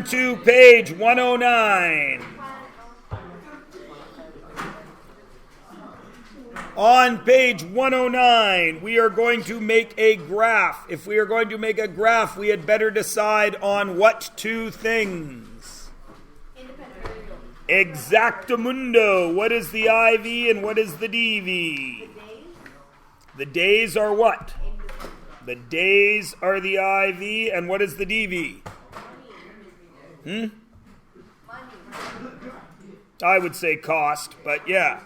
To page 109. On page 109, we are going to make a graph. If we are going to make a graph, we had better decide on what two things? Exactamundo. What is the IV and what is the DV? The days are what? The days are the IV, and what is the DV? I would say cost, but yeah.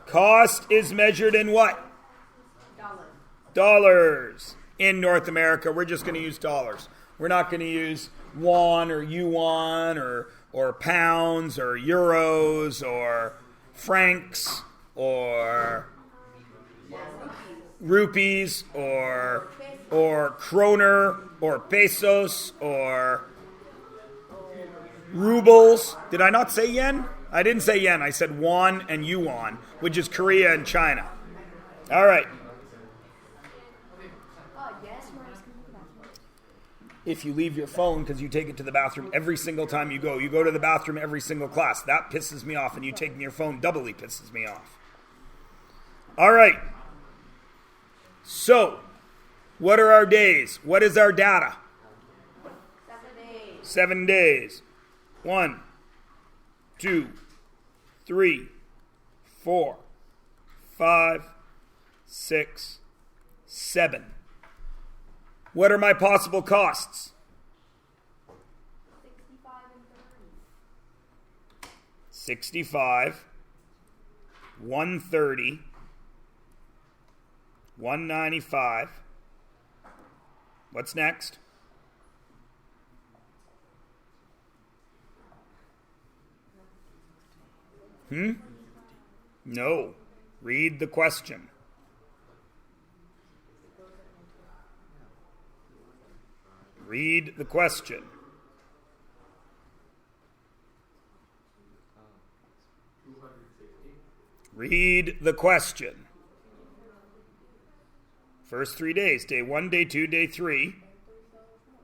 Cost is measured in what? Dollars. In North America, we're just going to use dollars. We're not going to use won or yuan or pounds or euros or francs or rupees or kroner or pesos or rubles. Did I not say yen? I didn't say yen. I said won and yuan, which is Korea and China. All right. If you leave your phone because you take it to the bathroom every single time you go to the bathroom every single class. That pisses me off, and you taking your phone doubly pisses me off. All right. So, what are our days? What is our data? 7 days. 1, 2, 3, 4, 5, 6, 7. What are my possible costs? 65, 130, 195. What's next? No. Read the question. Read the question. Read the question. First 3 days. Day 1, day 2, day 3.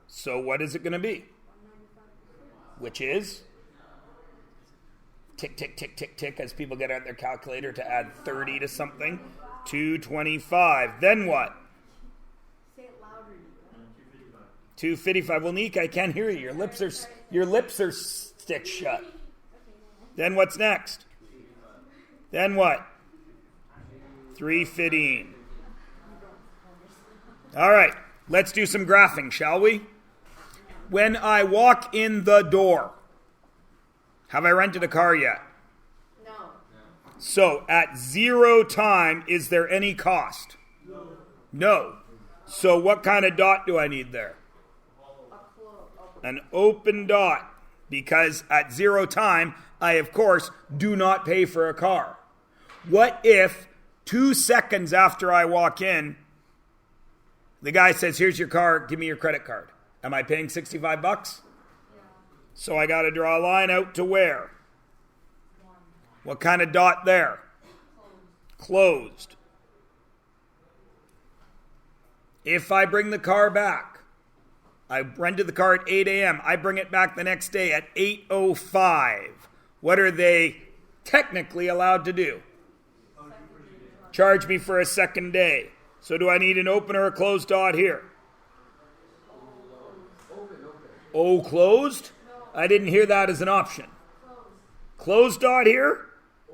So what is it going to be? Which is? Tick, tick, tick, tick, tick, as people get out their calculator to add 30 to something. 225. Then what? Say it louder. 255. Well, Nick, I can't hear you. Your lips are stitched shut. Then what's next? Then what? 315. All right, let's do some graphing, shall we? When I walk in the door, have I rented a car yet? No. So, at 0 time, is there any cost? No. So, what kind of dot do I need there? An open dot. Because at 0 time, I, of course, do not pay for a car. What if 2 seconds after I walk in, the guy says, here's your car, give me your credit card. Am I paying $65? Yeah. So I got to draw a line out to where? What kind of dot there? Closed. If I bring the car back, I rented the car at 8 a.m., I bring it back the next day at 8:05. What are they technically allowed to do? Charge me for a second day. So do I need an open or a closed dot here? Oh, closed? I didn't hear that as an option. Closed dot here?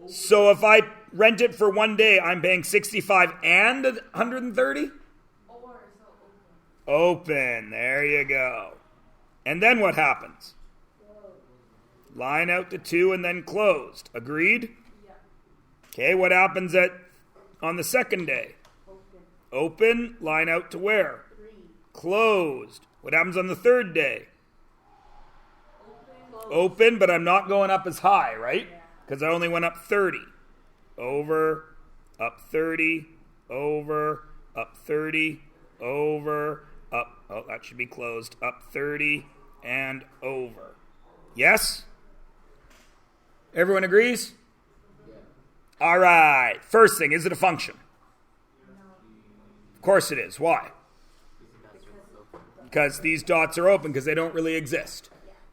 So if I rent it for 1 day, I'm paying 65 and 130? Open. There you go. And then what happens? Line out to 2 and then closed. Agreed? Okay, what happens on the second day? Open, line out to where? 3. Closed. What happens on the third day? Open, but I'm not going up as high, right? Because I only went up 30. Over, up 30, over, up 30, over, up. Oh, that should be closed. Up 30 and over. Yes? Everyone agrees? All right. First thing, is it a function? Of course it is. Why? because these dots are open because they don't really exist.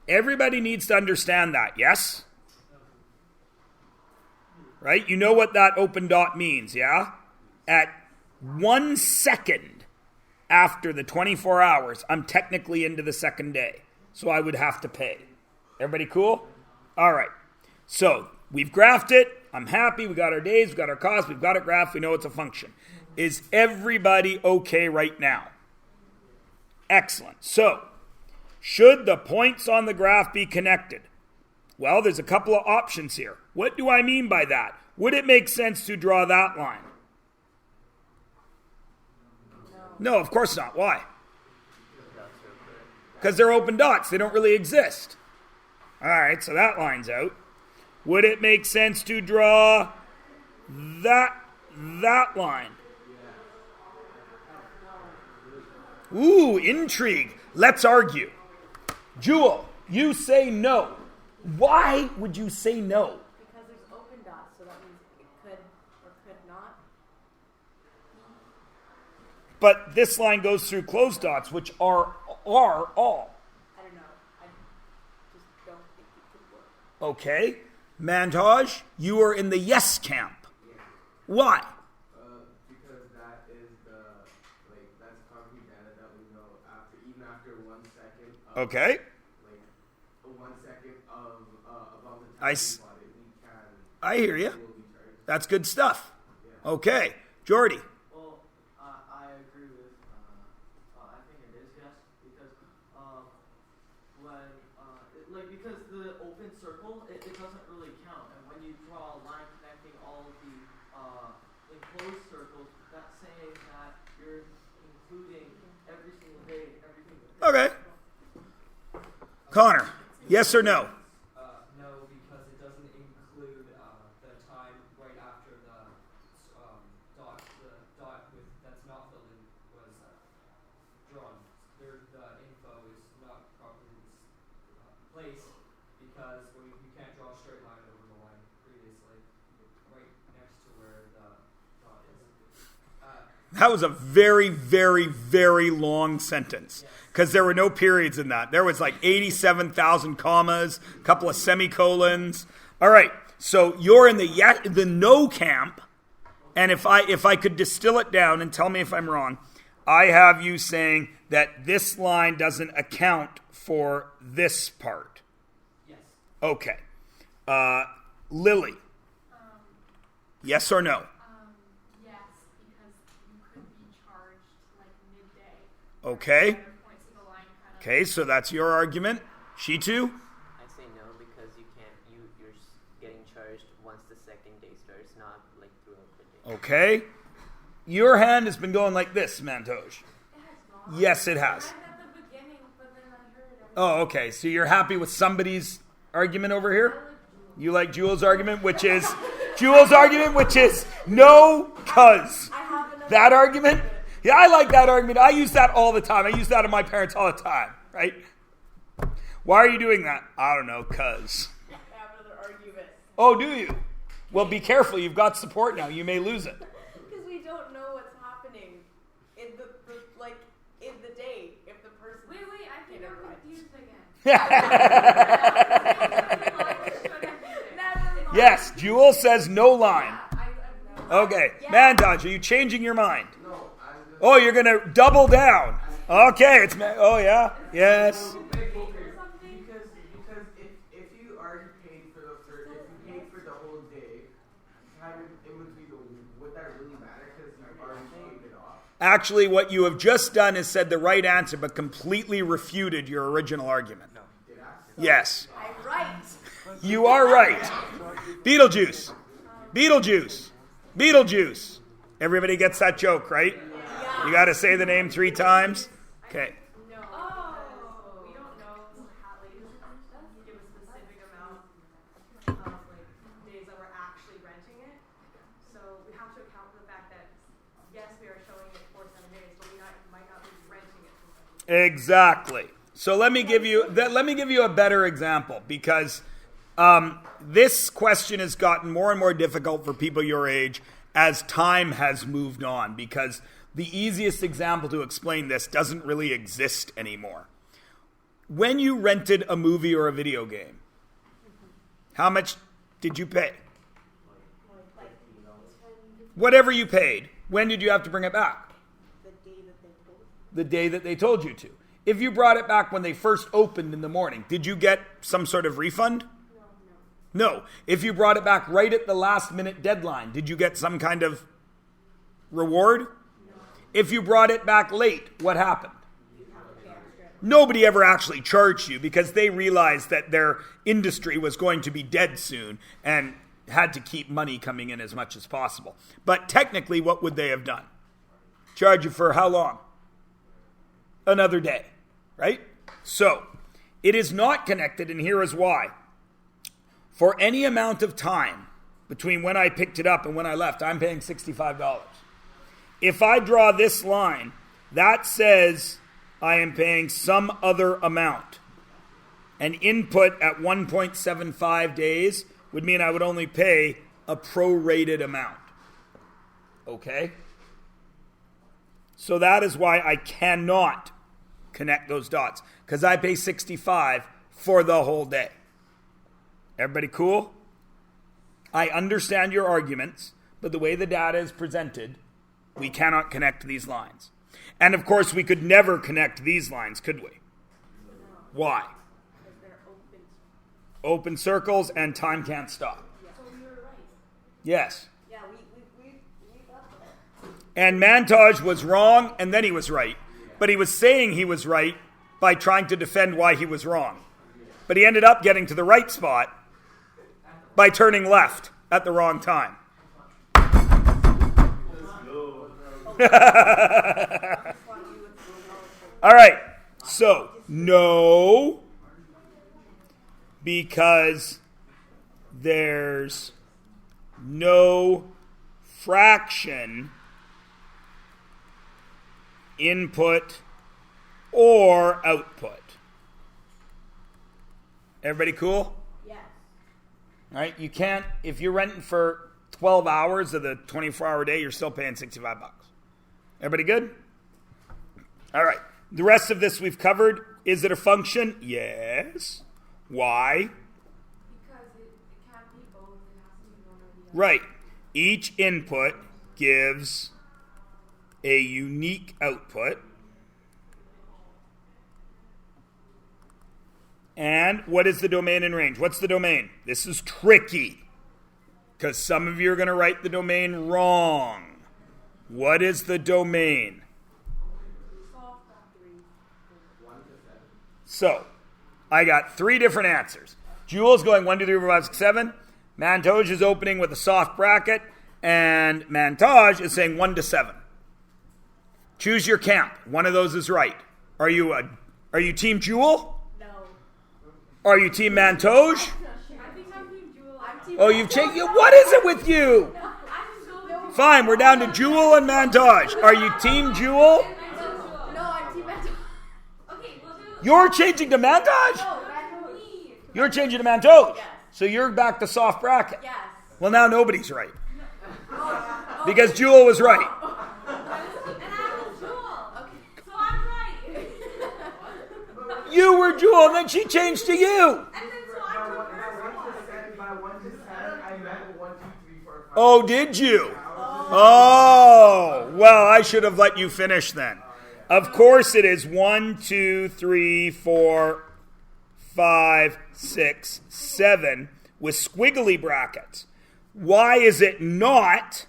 Everybody needs to understand that, yes? Right? You know what that open dot means, yeah? At 1 second after the 24 hours, I'm technically into the second day. So I would have to pay. Everybody cool? All right. So we've graphed it. I'm happy. We got our days. We got our costs. We've got it graphed. We know it's a function. Is everybody okay right now? Excellent. So, should the points on the graph be connected? Well, there's a couple of options here. What do I mean by that? Would it make sense to draw that line? No, of course not. Why? Because they're open dots. They don't really exist. All right, so that line's out. Would it make sense to draw that line? Ooh, intrigue. Let's argue. Jewel, you say no. Why would you say no? Because there's open dots, so that means it could or could not. But this line goes through closed dots, which are all. I don't know. I just don't think it could work. Okay. Mantaj, you are in the yes camp. Yeah. Why? Because that is that's concrete data that we know even after 1 second. Okay. 1 second of above the I hear you. That's good stuff. Yeah. Okay. Jordy. Well, I agree with, I think it is yes, because because the open circle, it doesn't really count, and when you draw a line connecting all of the enclosed circles, that's saying that you're including every single day, everything. Okay. Connor, yes or no? No, because it doesn't include the time right after the dot with that's not filled in was drawn. The info is not properly placed because you can't draw a straight line over the line previously, right next to where the dot is. That was a very, very, very long sentence because there were no periods in that. There was like 87,000 commas, a couple of semicolons. All right, so you're in the no camp, and if I could distill it down and tell me if I'm wrong, I have you saying that this line doesn't account for this part. Yes. Okay. Lily. Yes or no? Yes, because you could be charged like midday. Okay. Points of the line kind of. Okay, so that's your argument. Shitu? I say no because you're getting charged once the second day starts, not like throughout the day. Okay. Your hand has been going like this, Mantoj. It has not. Yes, it has. I'm at the beginning, but then I heard it. Oh, okay. So you're happy with somebody's argument over here? You like Jewel's argument, which is no cuz. I have another That argument? Yeah, I like that argument. I use that all the time. I use that in my parents all the time, right? Why are you doing that? I don't know, cuz. I have another argument. Oh, do you? Well, be careful. You've got support now. You may lose it. Because we don't know what's happening in the day if the person. Wait, I think Okay, I'm never mind. confused again. Never mind. Yes, Jewel says no line. No. Okay, Yeah. Mandaj, are you changing your mind? No, I'm just. Oh, you're going to double down. Okay, it's... Oh, yeah? Yes. Because if you already paid for the whole day, would that really matter? Because you already paid it off. Actually, what you have just done is said the right answer, but completely refuted your original argument. Did I? Yes. I'm right. You are right. Beetlejuice. Everybody gets that joke, right? You got to say the name 3 times. Okay. No. Oh, we don't know how like give a specific amount of like days that we're actually renting it. So we have to account for the fact that yes, we are showing it for 7 days, but we might not be renting it for 7 days. Exactly. So let me give you a better example because this question has gotten more and more difficult for people your age as time has moved on because the easiest example to explain this doesn't really exist anymore. When you rented a movie or a video game, how much did you pay? Whatever you paid, when did you have to bring it back? The day that they told you to. If you brought it back when they first opened in the morning, did you get some sort of refund? No. If you brought it back right at the last minute deadline, did you get some kind of reward? No. If you brought it back late, what happened? Nobody ever actually charged you because they realized that their industry was going to be dead soon and had to keep money coming in as much as possible. But technically, what would they have done? Charge you for how long? Another day, right? So, it is not connected, and here is why. For any amount of time between when I picked it up and when I left, I'm paying $65. If I draw this line, that says I am paying some other amount. An input at 1.75 days would mean I would only pay a prorated amount. Okay? So that is why I cannot connect those dots, because I pay $65 for the whole day. Everybody cool? I understand your arguments, but the way the data is presented, we cannot connect these lines. And of course, we could never connect these lines, could we? Why? Because they're Open circles and time can't stop. Yeah. So we were right. Yes. Yeah, we got that. And Mantaj was wrong, and then he was right. But he was saying he was right by trying to defend why he was wrong. But he ended up getting to the right spot by turning left at the wrong time. All right. So, no, because there's no fraction input or output. Everybody cool? Yes. All right, you can't, if you're renting for 12 hours of the 24-hour day, you're still paying $65. Everybody good? All right, the rest of this we've covered. Is it a function? Yes. Why? Because it can't be both. It has to be one or the other. Right. Each input gives a unique output. And what is the domain and range? What's the domain? This is tricky because some of you are going to write the domain wrong. What is the domain? So, I got 3 different answers. Jules going 1, 2, 3, 4, 5, 6, 7. Mantaj is opening with a soft bracket. And Mantaj is saying 1 to 7. Choose your camp. One of those is right. Are you Team Jewel? No. Are you Team Mantaj? I think I'm Team Jewel. I'm Team Oh, you've changed. What is it with you? I'm Jewel. Fine, we're down to Jewel and Mantaj. Are you Team Jewel? No, I'm Team Mental. Okay, we'll do. You're changing to Mantaj? No, Mental. You're changing to Mantaj. Yes. So you're back to soft bracket. Yes. Well, now nobody's right. Because Jewel was right. And I was Jewel. Okay. So I'm right. You were Jewel, and then she changed to you. And then so I'm the first one. By 1 to 7, I meant 1, 2, 3, 4, 5. Oh, did you? Oh, well, I should have let you finish then. Of course it is 1, 2, 3, 4, 5, 6, 7 with squiggly brackets. Why is it not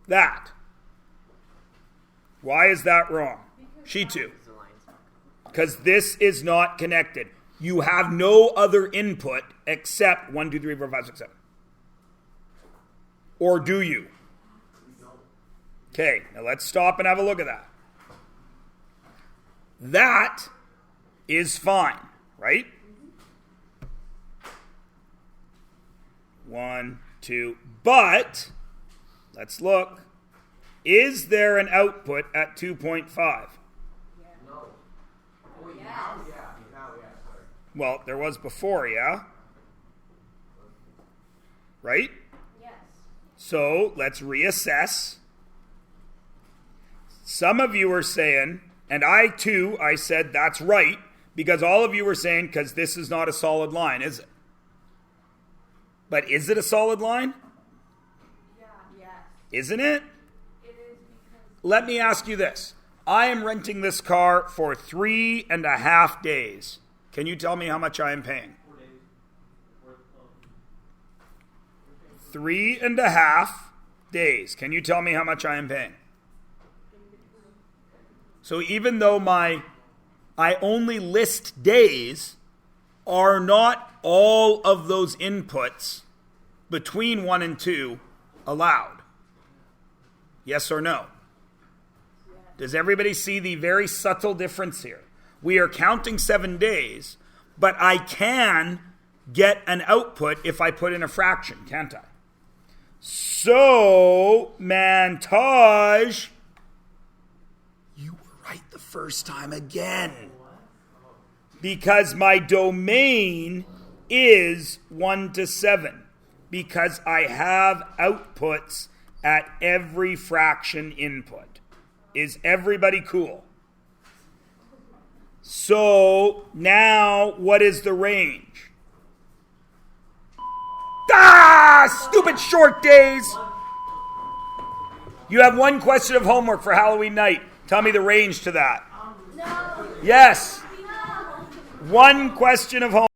that? Why is that wrong? She too. Because this is not connected. You have no other input except 1, 2, 3, 4, 5, 6, 7. Or do you? Okay, now let's stop and have a look at that. That is fine, right? 1, 2, but let's look. Is there an output at 2.5? No. Oh, wait, now, yeah. Now, yeah, sorry. Well, there was before, yeah? Right? Yes. So let's reassess. Some of you were saying, and I too, I said that's right, because all of you were saying, because this is not a solid line, is it? But is it a solid line? Yeah. Yes. Isn't it? It is because. Let me ask you this. I am renting this car for 3.5 days. Can you tell me how much I am paying? 4 days. 3.5 days. Can you tell me how much I am paying? So even though I only list days, are not all of those inputs between 1 and 2 allowed? Yes or no? Does everybody see the very subtle difference here? We are counting 7 days, but I can get an output if I put in a fraction, can't I? So, Mantaj, you were right the first time again. Because my domain is 1 to 7. Because I have outputs at every fraction input. Is everybody cool? So, now, what is the range? Stupid short days! You have one question of homework for Halloween night. Tell me the range to that. No. Yes. No. One question of homework.